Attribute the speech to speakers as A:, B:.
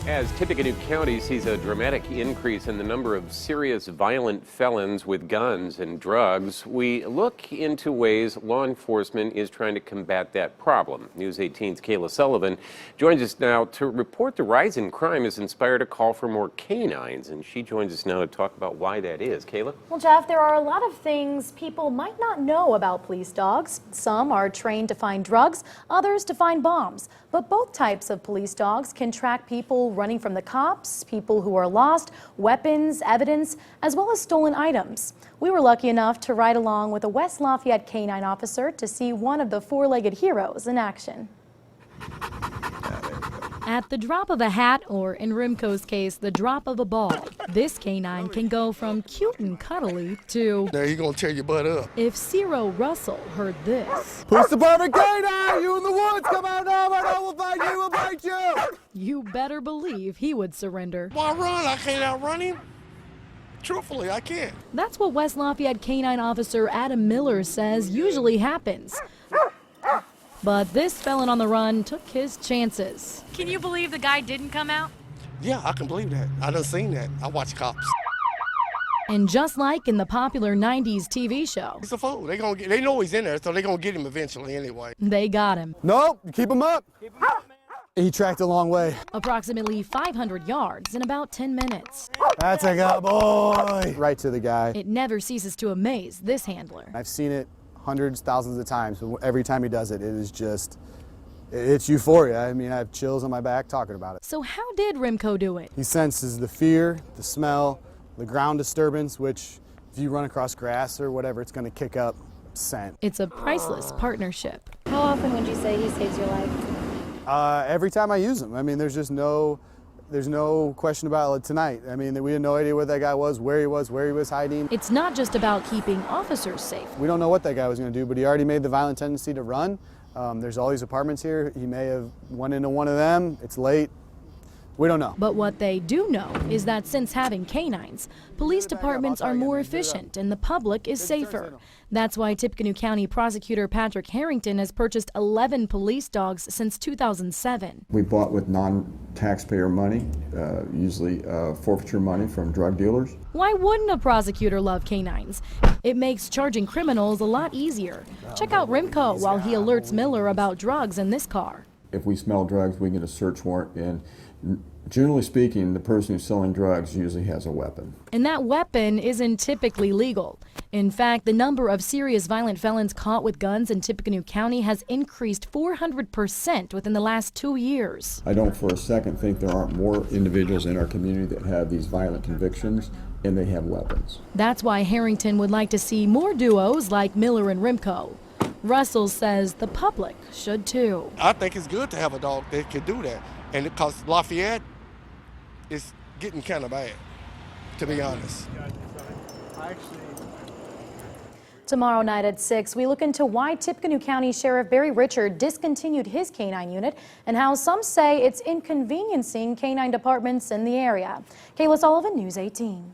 A: As Tippecanoe County sees a dramatic increase in the number of serious violent felons with guns and drugs, we look into ways law enforcement is trying to combat that problem. News 18's Kayla Sullivan joins us now to report the rise in crime has inspired a call for more K-9s, and she joins us now to talk about why that is. Kayla?
B: Well, Jeff, there are a lot of things people might not know about police dogs. Some are trained to find drugs, others to find bombs. But both types of police dogs can track people running from the cops, people who are lost, weapons, evidence, as well as stolen items. We were lucky enough to ride along with a West Lafayette K-9 officer to see one of the four-legged heroes in action. At the drop of a hat, or in Rimco's case, the drop of a ball, this K-9 can go from cute and cuddly to...
C: Now you're gonna tear your butt up.
B: If CERO Russell heard this...
C: Push the perfect K-9! You in the woods! Come on over! I will find you! We'll bite you!
B: You better believe he would surrender.
C: Why run? I can't outrun him. Truthfully, I can't.
B: That's what West Lafayette K-9 officer Adam Miller says usually happens. But this felon on the run took his chances.
D: Can you believe the guy didn't come out?
C: Yeah, I can believe that. I done seen that. I watch Cops.
B: And just like in the popular 90s TV show,
C: He's a fool. They know he's in there, so they're gonna get him eventually anyway.
B: they got him.
E: Nope, keep him up. He tracked a long way.
B: Approximately 500 yards in about 10 minutes.
E: That's a good boy. Right to the guy.
B: It never ceases to amaze this handler.
E: I've seen it hundreds, thousands of times, but every time he does it, it is just, it's euphoria. I mean, I have chills on my back talking about it.
B: So how did Rimco do it?
E: He senses the fear, the smell, the ground disturbance, which if you run across grass or whatever, it's going to kick up scent.
B: It's a priceless partnership.
F: How often would you say he saves your life?
E: Every time I use him. I mean, there's no question about it tonight. I mean, we had no idea what that guy was, where he was hiding.
B: It's not just about keeping officers safe.
E: We don't know what that guy was going to do, but he already made the violent tendency to run. There's all these apartments here. He may have went into one of them. It's late. We don't know.
B: But what they do know is that since having K-9s, police departments are more efficient and the public is safer. That's why Tippecanoe County Prosecutor Patrick Harrington has purchased 11 police dogs since 2007.
G: We bought with non-taxpayer money, usually forfeiture money from drug dealers.
B: Why wouldn't a prosecutor love K-9s? It makes charging criminals a lot easier. Check out Rimco while he alerts Miller about drugs in this car.
G: If we smell drugs, we get a search warrant, and generally speaking, the person who's selling drugs usually has a weapon.
B: And that weapon isn't typically legal. In fact, the number of serious violent felons caught with guns in Tippecanoe County has increased 400% within the last 2 years.
G: I don't for a second think there aren't more individuals in our community that have these violent convictions and they have weapons.
B: That's why Harrington would like to see more duos like Miller and Rimco. Russell says the public should too.
C: I think it's good to have a dog that can do that. And because Lafayette is getting kind of bad, to be honest.
B: Tomorrow night at 6, we look into why Tippecanoe County Sheriff Barry Richard discontinued his K-9 unit and how some say it's inconveniencing K-9 departments in the area. Kayla Sullivan, News 18.